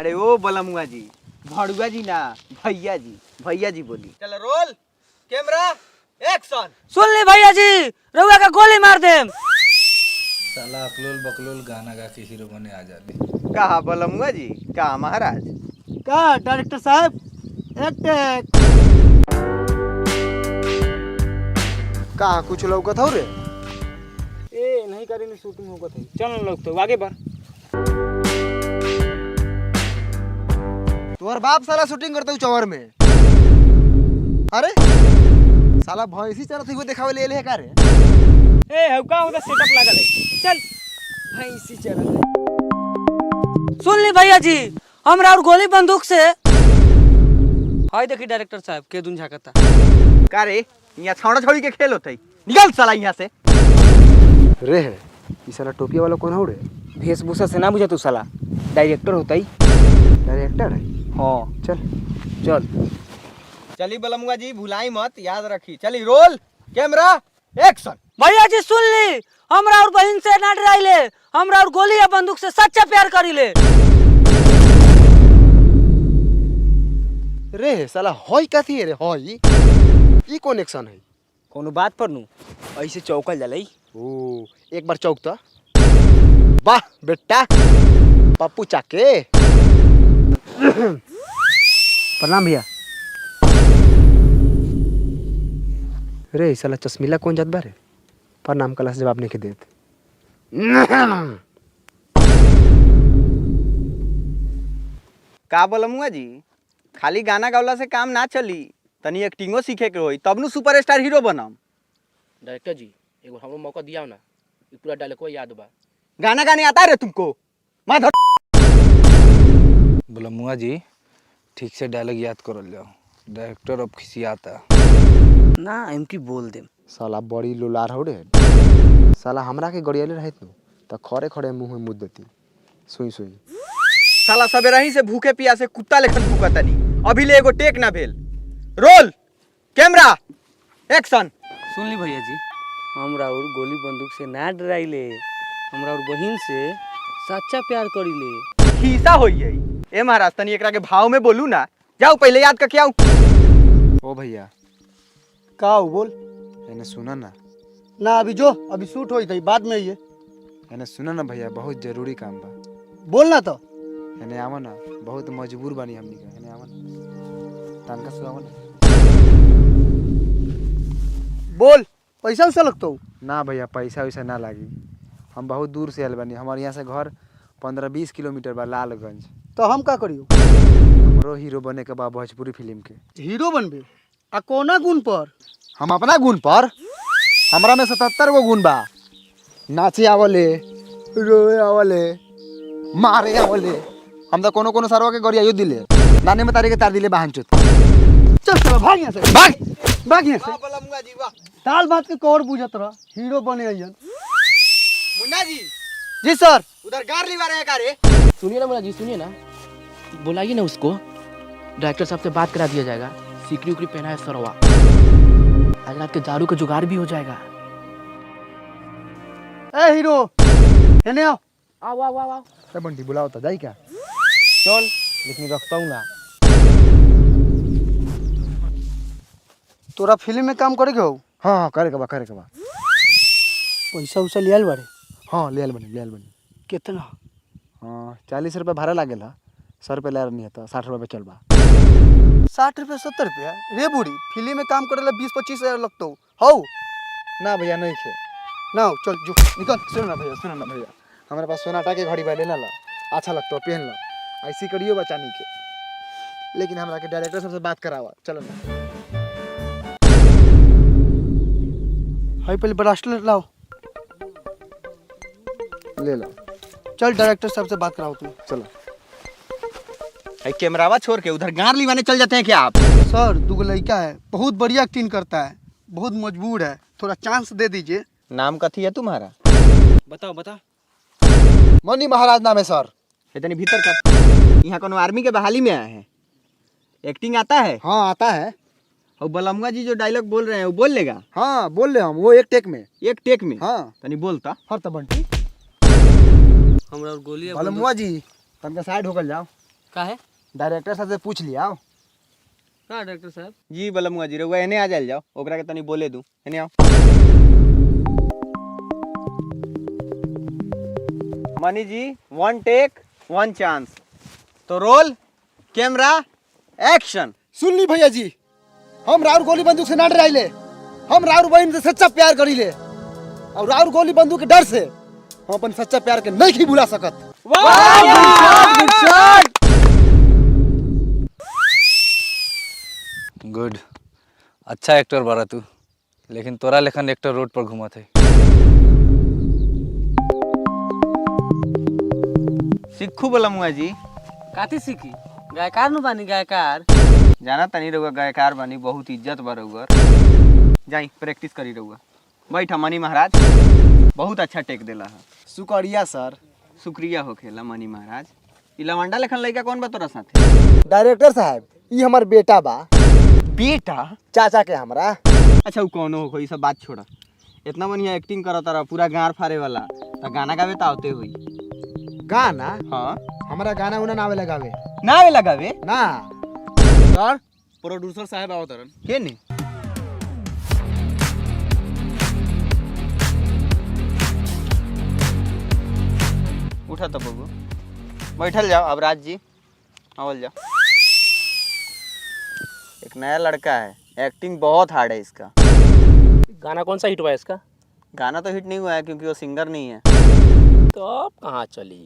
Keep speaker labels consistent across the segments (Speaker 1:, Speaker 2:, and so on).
Speaker 1: अरे ओ बलमुआ जी, भड़ुआ जी ना, भैया जी बोली। चलो रोल कैमरा एक्शन।
Speaker 2: सुन ली भैया जी, रउआ का गोली मार देम।
Speaker 3: साला अकलुल बकलुल गाना गा के हीरो बने आ जाले।
Speaker 1: कहा बलमुआ जी, कहा महाराज,
Speaker 2: का डायरेक्टर साहब एक
Speaker 4: कहा कुछ लौकत हो रे?
Speaker 2: ए नहीं करेंगे शूटिंग होगा थे। चल लोग तो आगे बढ़।
Speaker 4: तुम्हार बाप साला शूटिंग करते चौवर में। अरे साला भैंसी चरत ही देखावे ले है का रे?
Speaker 2: ए हौका होता सेटअप लागल है। चल भैंसी चरत है। सुन ली भैया जी, हमरा और गोली बंदूक से हाय देखी डायरेक्टर साहब के दुन झाकता।
Speaker 1: का रे यहाँ छौड़ा छौड़ी के खेल होते, निकल साला यहाँ से।
Speaker 4: रे है ई साला टोपिया वाला कौन हो रे?
Speaker 2: वेशभूषा से ना बुझा तू साला, डायरेक्टर होता ही।
Speaker 4: डायरेक्टर है?
Speaker 2: हाँ
Speaker 4: चल
Speaker 2: चल।
Speaker 1: चली बलमुआ जी, भुलाई मत, याद रखी। चली रोल कैमरा एक्शन।
Speaker 2: भैया जी सुन ली, हमरा और बहन से ना डराइले, हमरा और गोली या बंदूक से सच्चा प्यार करीले।
Speaker 4: रे साला होई कथी है रे? होई ई कौन एक्शन है?
Speaker 2: कोनो बात पर नु ऐसे चौकल जलई।
Speaker 4: ओ एक बार चौक तो। वाह बेटा, पप्पू चाके। प्रणाम भैया। रे साला चश्मीला कौन जात बारे? प्रणाम कला से जवाब नहीं के देत।
Speaker 1: का बलमुआ जी, खाली गाना गावला से काम ना चली, तनी एक्टिंगो सीखे के होई, तब नु सुपरस्टार हीरो बनम।
Speaker 5: डायरेक्टर जी एगो हमरो मौका दिया ना, ई पूरा डायलॉग याद बा।
Speaker 1: गाना गाने आता है रे तुमको? माधर
Speaker 3: बलमुआ जी ठीक से डायलॉग याद करल जाओ, डायरेक्टर अब खिसियाता
Speaker 2: ना एमकी बोल देम।
Speaker 4: साला बड़ी लोलार हो रे। साला हमरा के गड़ियाले रहत नु त खड़े खड़े मुंह में मुद देती। सुई सुई
Speaker 1: साला सवेरा ही से भूखे पियासे कुत्ता लेखन भूकतानी, अभी ले एगो टेक ना भेल। Roll camera action.
Speaker 2: सुन ली भैया जी, हमरा और गोली बंदूक से ना डराइले, हमरा और बहन से सच्चा प्यार करीले।
Speaker 1: खीसा होई है। ए महाराज तनी एकरा के भाव में बोलू ना, जाओ पहले याद करके आओ।
Speaker 4: ओ भैया
Speaker 6: का हो बोल
Speaker 4: एने सुना ना।
Speaker 6: ना, अभी जो अभी शूट होई थी, बाद में ये
Speaker 4: एने सुना ना भैया, बहुत जरूरी काम बा।
Speaker 6: बोल ना तो।
Speaker 4: एने आवा ना, बहुत मजबूर बानी हमनी के। एने आवा ना, तनका सुनावा ना।
Speaker 6: बोल, पैसा उसा लगता हो?
Speaker 4: ना भैया पैसा वैसा ना लागी, हम बहुत दूर से आयल बानी। हमारे यहाँ से घर 15-20 किलोमीटर बा, लालगंज।
Speaker 6: तो हम का करियो?
Speaker 4: हमरो हीरो बने के बा भोजपुरी फिल्म के।
Speaker 6: हीरो बनबे आ कोना गुण पर?
Speaker 4: हम अपना गुण पर, हमरा में 77 गो गुण बा। नाचे आवले, रोए आवले, मारे आवले। हम तो कोनो कोनो सरवा के गरियायो दिले, नाने में तारे के तार दिले बहन चोत।
Speaker 6: चल चल भाग यहाँ से,
Speaker 4: भाग
Speaker 6: भाग यहाँ से।
Speaker 1: बलमुआ जी वाह।
Speaker 6: दाल भात के कौर बुझत रह, हीरो बने अइयन।
Speaker 1: मुन्ना जी,
Speaker 6: जी सर।
Speaker 1: उधर गार्ली वाले हैं का रे?
Speaker 5: सुनिए ना मुन्ना जी, सुनिए ना, बुलाइए ना उसको, डायरेक्टर साहब से बात करा दिया जाएगा। सिकरी उकरी पहना है सरवा, आज रात के दारू का जुगाड़ भी हो जाएगा।
Speaker 6: ए हीरो एने आओ।
Speaker 5: आओ आओ आओ आओ।
Speaker 4: ए बंटी बुलाओ तो जाई क्या?
Speaker 2: चल लेकिन रखता हूँ ना।
Speaker 6: तोरा फिल्म में काम करे के हो?
Speaker 4: हाँ हाँ करे के बा, करे के बा।
Speaker 6: पैसा उसा लियाल बारे?
Speaker 4: हाँ लियल बनी।
Speaker 6: कितना?
Speaker 4: हाँ 40 रुपये भाड़ा लागेल है, 100 रुपये ले नहीं है तो 60 रुपये चल बा।
Speaker 6: 60 रुपया 70 रुपया? रे बूढ़ी, फिल्म में काम करे ला 20-25 हजार लगता हो?
Speaker 4: ना भैया नहीं खे।
Speaker 6: ना हो, चल जो निकल।
Speaker 4: सुनो ना भैया, हमारे पास सोनाटा के घड़ी बा, लेना ला, अच्छा लगता है, पहन ला। ऐसी करियो बचानी के, लेकिन हमरा के डायरेक्टर साहब से बात करावा। चलो ना,
Speaker 6: हाई पहले ब्रासलेट लाओ।
Speaker 4: ले लो।
Speaker 6: चल डायरेक्टर साहब से बात कराओ तू।
Speaker 4: चलो
Speaker 1: कैमरावा छोड़ के उधर गार्ली वाले चल जाते हैं क्या आप?
Speaker 6: सर दुगो लड़का है, बहुत बढ़िया एक्टिंग करता है, बहुत मजबूर है, थोड़ा चांस दे दीजिए।
Speaker 1: नाम कथी है तुम्हारा?
Speaker 2: बताओ बता।
Speaker 4: मनी महाराज नाम है सर।
Speaker 1: इतनी भीतर का यहाँ कोनो आर्मी के बहाली में आए हैं, एक्टिंग आता है?
Speaker 4: हाँ आता है।
Speaker 1: और बलमुआ जी जो डायलॉग बोल रहे हैं वो बोल लेगा?
Speaker 4: हाँ बोल ले हम, वो एक टेक में।
Speaker 1: एक टेक में?
Speaker 4: हाँ
Speaker 1: तनी बोलता।
Speaker 4: हर तो बंटी
Speaker 2: हमरा और गोली
Speaker 4: बलमुआ जी तनका साइड होकर जाओ।
Speaker 2: का है
Speaker 4: डायरेक्टर साहब से पूछ लिया।
Speaker 2: का डायरेक्टर साहब?
Speaker 1: जी बलमुआ जी रउआ एने आ जाइल जाओ, ओकरा के तनी बोले दू। एने आओ। मनी जी, 1 टेक 1 चांस। तो रोल, कैमरा, एक्शन।
Speaker 4: सुन ली भैया जी, हम राउर गोली बंदूक से ना डराइले, हम राउर बहन से सच्चा प्यार करीले, और राउर गोली बंदूक के डर से हम अपन सच्चा प्यार के नहीं भुला सकत।
Speaker 3: गुड, अच्छा एक्टर बारा तू, लेकिन तोरा लेखन एक्टर रोड पर घूमत है।
Speaker 1: सिक्खू बलमुआ जी।
Speaker 2: काती सीखी? गायकार नु बानी गायकार।
Speaker 1: जाना तनी रउआ गायकार बानी, बहुत इज्जत बा रउआ। जाई प्रैक्टिस करी रउआ। बैठा मनी महाराज, बहुत अच्छा टेक देला है।
Speaker 4: शुक्रिया सर।
Speaker 1: शुक्रिया होखेला मनी महाराज। ई लवंडा लेखन लइका कौन बा तोरा साथे?
Speaker 4: डायरेक्टर साहब, ये हमार बेटा बा।
Speaker 1: बेटा?
Speaker 4: चाचा के हमरा।
Speaker 1: अच्छा उ कौनो हो, ई सब बात छोड़ा। इतना बढ़िया एक्टिंग करत रहा, पूरा गार फाड़े वाला, त गाना गावे त आवते हुई।
Speaker 4: गाना?
Speaker 1: हाँ,
Speaker 4: हमारा गाना उना नावे लगावे
Speaker 1: ना आवे लगावे
Speaker 4: ना।
Speaker 1: सर
Speaker 6: प्रोड्यूसर साहब आओ तरन।
Speaker 1: के ने? उठा तो बबू, बैठल जाओ। अब राज जी आवल जाओ। एक नया लड़का है, एक्टिंग बहुत हार्ड है इसका।
Speaker 5: गाना कौन सा हिट हुआ है इसका?
Speaker 1: गाना तो हिट नहीं हुआ है क्योंकि वो सिंगर नहीं है।
Speaker 5: तो अब कहाँ चली?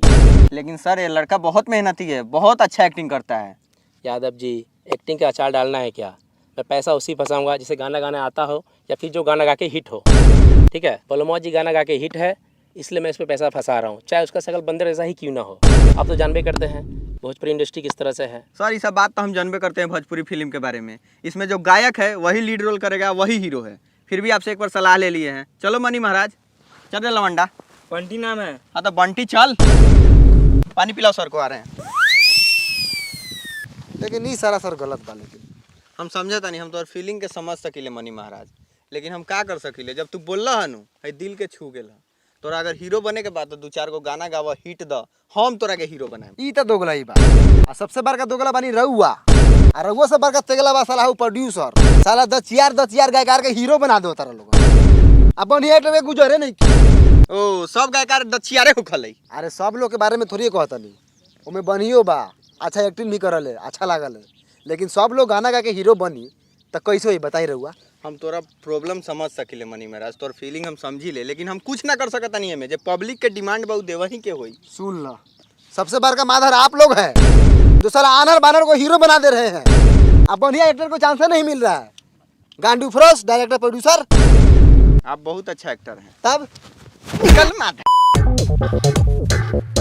Speaker 1: लेकिन सर ये लड़का बहुत मेहनती है, बहुत अच्छा एक्टिंग करता है।
Speaker 5: यादव जी, एक्टिंग का अचार डालना है क्या? मैं पैसा उसी फंसाऊंगा जिसे गाना गाना आता हो या फिर जो गाना गा के हिट हो। ठीक है, बलमौज जी गाना गा के हिट है, इसलिए मैं इस पर पैसा फंसा रहा हूँ, चाहे उसका शकल बंदर ऐसा ही क्यों ना हो। आप तो जानबे करते हैं भोजपुरी इंडस्ट्री किस तरह से है।
Speaker 1: सर ये सब बात तो हम जानबे करते हैं भोजपुरी फिल्म के बारे में। इसमें जो गायक है वही लीड रोल करेगा, वही हीरो है। फिर भी आपसे एक बार सलाह ले लिए हैं। चलो मनी महाराज, चल रहे लवंडा।
Speaker 2: बंटी नाम है।
Speaker 1: हाँ तो बंटी चल, पानी पिलाओ सर को, आ रहे हैं।
Speaker 4: लेकिन ये सारा सर गलत बा। लेकिन
Speaker 1: हम समझता नहीं, हम तो फीलिंग के समझ सकीले मनी महाराज, लेकिन हम का कर सकीले? जब तू बोलला हनु है दिल के छू गेल। तोरा अगर हीरो बने के बाद तो 2-4 गो गाना गावा, हिट द, हम तोरा के हीरो बनाए।
Speaker 4: ई तो दोगला ही बा। आ सबसे बड़का दोगला बानी रउआ, आ रउआ से बड़का तेगला बा साला प्रोड्यूसर। साला 10 गायकार के हीरो बना दो तारा लोग। अब बढ़िया एक्टर के गुजरे नहीं की।
Speaker 1: ओ सब गायकार दचियारे होखलै।
Speaker 4: अरे सब लोग के बारे में थोड़ी कहता नहीं, ओमे बनियो बा, अच्छा एक्टिंग भी करल है, अच्छा लागल है। लेकिन सब लोग गाना गा के हीरो बनी तो कैसे ही बताई रहुआ?
Speaker 1: हम तोरा प्रॉब्लम समझ सकीले मनी महाराज, तोर फीलिंग हम समझी ले, लेकिन हम कुछ ना कर सकता नहीं है। जे पब्लिक के डिमांड बहुत देवही के होई।
Speaker 4: सुन ला, सबसे बड़का माधर आप लोग हैं जो साला आनर बानर को हीरो बना दे रहे हैं। अब बढ़िया एक्टर को चांस नहीं मिल रहा है। गांडू फ्रोस डायरेक्टर प्रोड्यूसर,
Speaker 1: आप बहुत अच्छा एक्टर हैं।
Speaker 4: तब
Speaker 1: निकल माता।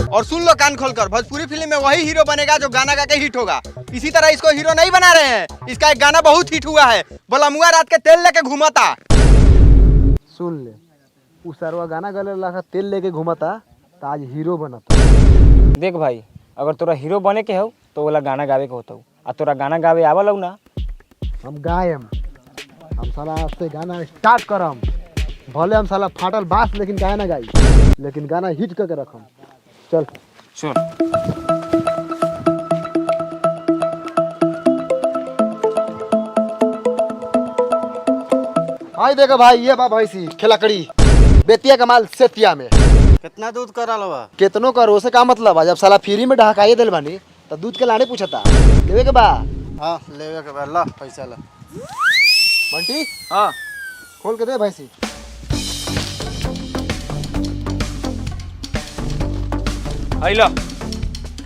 Speaker 1: और सुन लो कान खोलकर, भोजपुरी फिल्म में वही हीरो बनेगा जो गाना गा के हिट होगा। इसी तरह इसको हीरो नहीं बना रहे हैं। इसका एक गाना बहुत हिट हुआ है, बलमुआ रात के तेल लेके घुमाता।
Speaker 4: सुन ले, उ सरवा गाना गले ला तेल लेके घुमाता तो आज हीरो बनता।
Speaker 7: देख भाई, अगर तोरा हीरो बने के हो तो ओला गाना गावे के होता, आ तोरा गाना गावे आवल हो ना?
Speaker 4: हम गायम, हम साला आज से गाना स्टार्ट करम। भले हम साला फाटल बास लेकिन गाना गाई, लेकिन गाना हिट करके रखम। चल
Speaker 7: चल।
Speaker 4: आई देखो भाई, ये बा भैंसी खेलाकड़ी बेतिया का माल सेतिया में।
Speaker 6: कितना दूध करा लो?
Speaker 4: केतनो करो से का मतलब है? जब साला फ्री में ढकाइए दिल बानी तो दूध के लाने पूछता लेवे के बा।
Speaker 6: हाँ लेवे के बा, ला पैसा ला।
Speaker 4: बंटी
Speaker 1: हाँ
Speaker 4: खोल के दे भैंसी।
Speaker 7: आइला।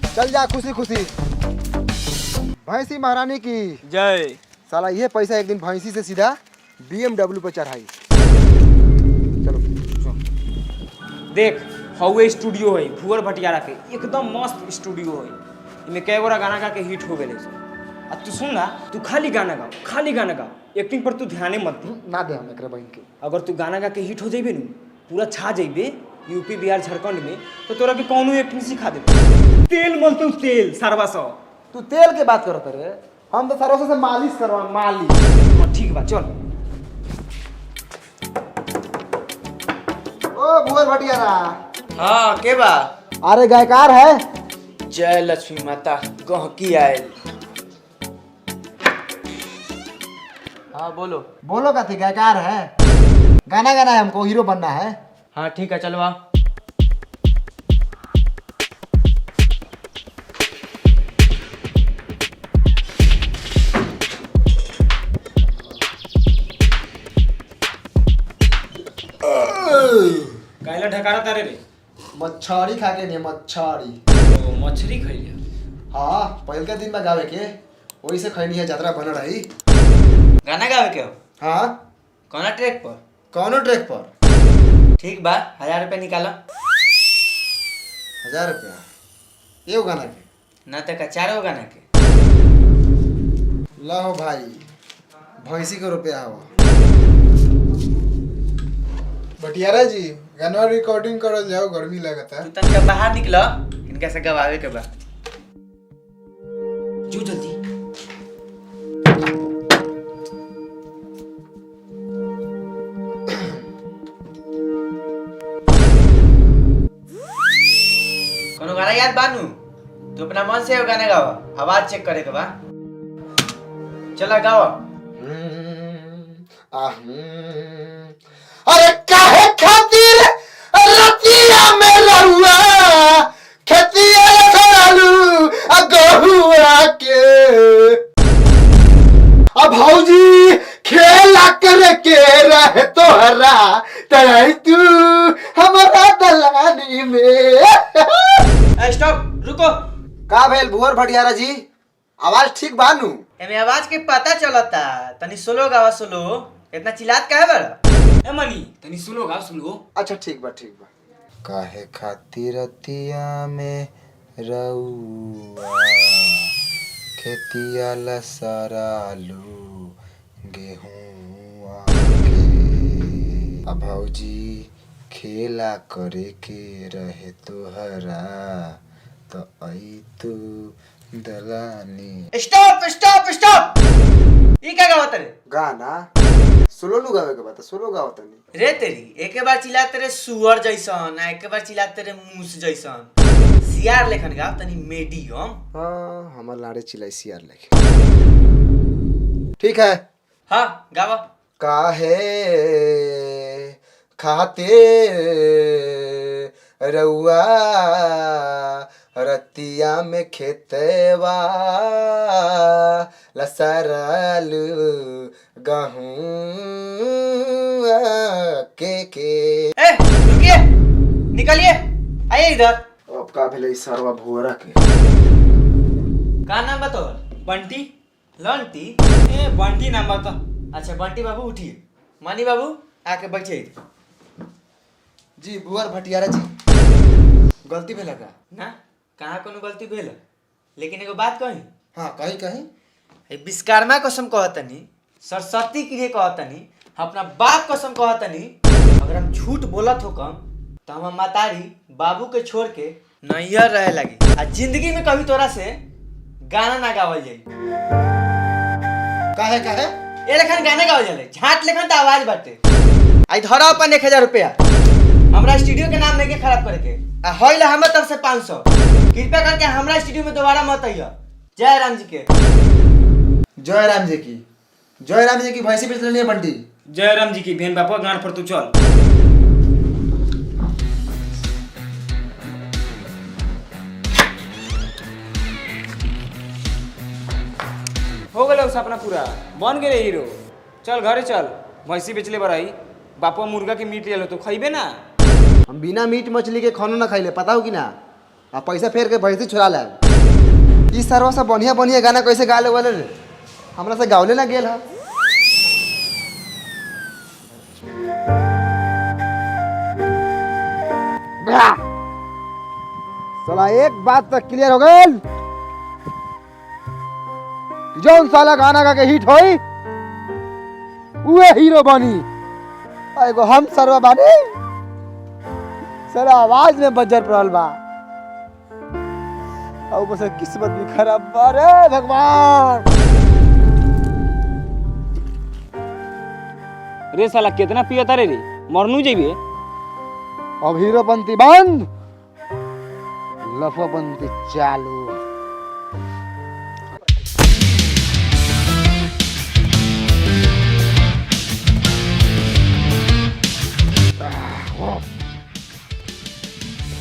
Speaker 4: चल जा खुशी खुशी। भैंसी महारानी की
Speaker 1: जय।
Speaker 4: साला ये पैसा एक दिन भैंसी से सीधा BMW पे चढ़ाई। चलो
Speaker 7: देख हवे स्टूडियो है भुवर भटियारा के, एकदम मस्त स्टूडियो है। इनमें कई गोरा गाना गा के हिट हो गए। आ तू सुन ना, तू खाली गाना गाओ, खाली गाना गाओ, एक्टिंग पर तू ध्यान मत दे।
Speaker 4: ना दे हम एकरा बहन के।
Speaker 7: अगर तू गाना गा के हिट हो जाइबे न, पूरा छा जाइबे यूपी बिहार झारखंड में, तो तोरा के कौनो एक्टिंग सिखा दे। तेल मलतू तेल सरवा सौ।
Speaker 4: तू तेल के बात करत रे, हम तो सरसों से मालिश करवा मालिश।
Speaker 7: हाँ ठीक बा, चल।
Speaker 4: ओ भुवर भटियारा।
Speaker 1: हाँ के बा?
Speaker 4: अरे गायकार है,
Speaker 7: जय लक्ष्मी माता गहकी आयल। हाँ बोलो।
Speaker 4: बोलो कथी गायकार है, गाना गाना है, हमको हीरो बनना है।
Speaker 7: हाँ ठीक है चलो आ। काहेला ढकारा तारे रे?
Speaker 4: मच्छरी खा के नहीं, मच्छरी।
Speaker 7: ओ मछली खइया।
Speaker 4: हाँ पहल के दिन में गावे के वही से खैनी है, यात्रा बन रही।
Speaker 7: गाना गावे के हो?
Speaker 4: हाँ
Speaker 7: कौना ट्रैक पर?
Speaker 4: कौनो ट्रैक पर।
Speaker 7: ठीक बा 1000 रुपया निकाला।
Speaker 4: 1000 रुपया एगो गाना के?
Speaker 7: ना तक 4 गाना के।
Speaker 4: लो भाई भैंसी के रुपया हवा।
Speaker 8: बटियारा जी गाना रिकॉर्डिंग करल जाओ, गर्मी लगता
Speaker 7: तू तनका बाहर निकला, इनका से गवावे के बा। जो जल्दी। कोनो गाना याद बानू? तू अपना मन से वो गाना गावा, आवाज चेक करे के बा। चला गावा।
Speaker 4: अरे काहे खातिर रतिया में रहुआ खेतिया खड़ालू गहुआ के। अब भौजी खेला करे के रहे तोहरा तराई तू हमारा दलानी में।
Speaker 7: स्टॉप, रुको।
Speaker 4: का भेल भुवर भटियारा जी, आवाज ठीक बानू?
Speaker 7: एमे आवाज के पता चलता, तनी सोलो गावा सोलो। इतना चिल्लात काहे बड़ा? ए मनी तनी सुनो गा सुनो।
Speaker 4: अच्छा ठीक बा ठीक बा। काहे खातिर रतिया में रउआ खेतिया लसरालू गेहूं के। अब भौजी खेला करे के रहे तोहरा तो आई तू दलानी।
Speaker 7: Stop stop stop. ई का गावत रे?
Speaker 4: गाना सोलो नु गावे के बात, सोलो गावत नहीं
Speaker 7: रे तेरी। एक बार चिल्लाते रे सुअर जैसन, आ एक बार चिल्लाते रे मूस जैसन। सियार लेखन गाव तनी मीडियम।
Speaker 4: हाँ हमार लाड़े चिल्लाई सियार लेके। ठीक है
Speaker 7: हां गावा।
Speaker 4: काहे खाते रउआ रतिया में खेतवा लसरल गहूं के।
Speaker 7: ए रुकिए, निकलिए, आइए इधर।
Speaker 4: अब का भेले सरवा भुवरा के?
Speaker 7: का नाम बतो? बंटी? लंटी? ए बंटी नाम बतो। अच्छा बंटी बाबू उठिए। मानी बाबू आके बैठिए।
Speaker 4: जी भुवर भटियारा जी, गलती भेला का?
Speaker 7: ना कहाँ कोनो गलती भेल, लेकिन एगो बात कही।
Speaker 4: हाँ कहीं कहीं
Speaker 7: विश्वकर्मा कसम कहतनी, सरस्वती के लिए कहतनी, अपना बाप कसम कहतनी, अगर हम झूठ बोलत हो कम तो हम मातारी बाबू के छोड़ के नैहर रहे लगी। आ जिंदगी में कभी तोरा से गाना ना गावल जाई।
Speaker 4: काहे काहे?
Speaker 7: ए लेखन गाना गावल जाले, झाट लेखन त आवाज बाटे। आई धरा अपन 1000 रुपया। हमरा स्टूडियो के नाम नहीं के खराब करे के। आ होइला हमर तरफ से 500। कृपया करके हमरा स्टूडियो में दोबारा मत आइयो। जय राम जी के।
Speaker 4: जय राम जी की। जय राम जी की भैंसी बेच लेनी है बंटी।
Speaker 7: जय राम जी की बहन बापा गांड पर तू चल। हो गए सपना पूरा, बन गए हीरो। चल घरे चल, भैंसी बेचले बराई। बापा मुर्गा के मीट ले तो खइबे ना।
Speaker 4: हम बिना मीट मछली के खानो ना खाइले, पता हो कि ना? आ पैसा फेर के भैंसी छुड़ा ले। इस सरवा से बढ़िया बढ़िया गाना कैसे गा ले वाले रे? हमरा से गावले ना गेल है। साला एक बात तो क्लियर हो गई, जौन साला गाना गा के हिट होई उहे हीरो बनी। एगो हम सरवा बानी साला आवाज में बजर पड़ल बा। और बस किस्मत भी खराब बा रे भगवान।
Speaker 7: रे साला कितना पियता रे मरनू जेबे।
Speaker 4: अब हीरो बनती बंद, लफाबंदी चालू।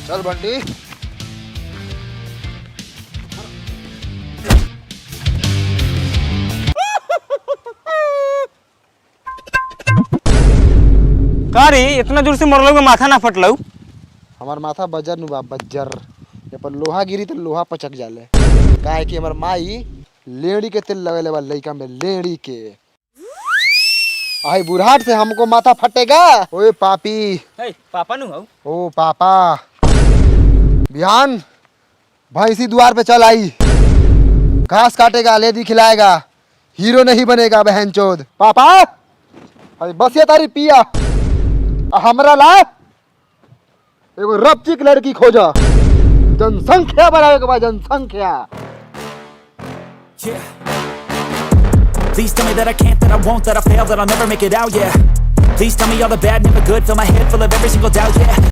Speaker 4: चल बंटी।
Speaker 7: का रे इतना जोर से मरलो के माथा ना फटलो?
Speaker 4: हमार माथा बजर नु बा बजर। ये पर लोहा गिरी तो लोहा पचक जाले। काहे कि हमार माई लेड़ी के तेल लगेले बा लइका में लेड़ी के। आई बुढ़ाट से हमको माथा फटेगा। ओए पापी।
Speaker 7: हे पापा नु हो?
Speaker 4: ओ पापा। बिहान भैंसी द्वार पे चल आई। घास काटेगा, लेदी खिलाएगा, हीरो नहीं बनेगा बहनचोद। पापा अरे बस ये तारी पिया हमरा ला एगो रपचिक लड़की खोजा। जनसंख्या बढ़ावे के बाद जनसंख्या।
Speaker 9: Yeah. Please tell me that I can't, that I won't, that I fail, that I'll never make it out, yeah. Please tell me all the bad, never good, fill my head full of every single doubt, yeah.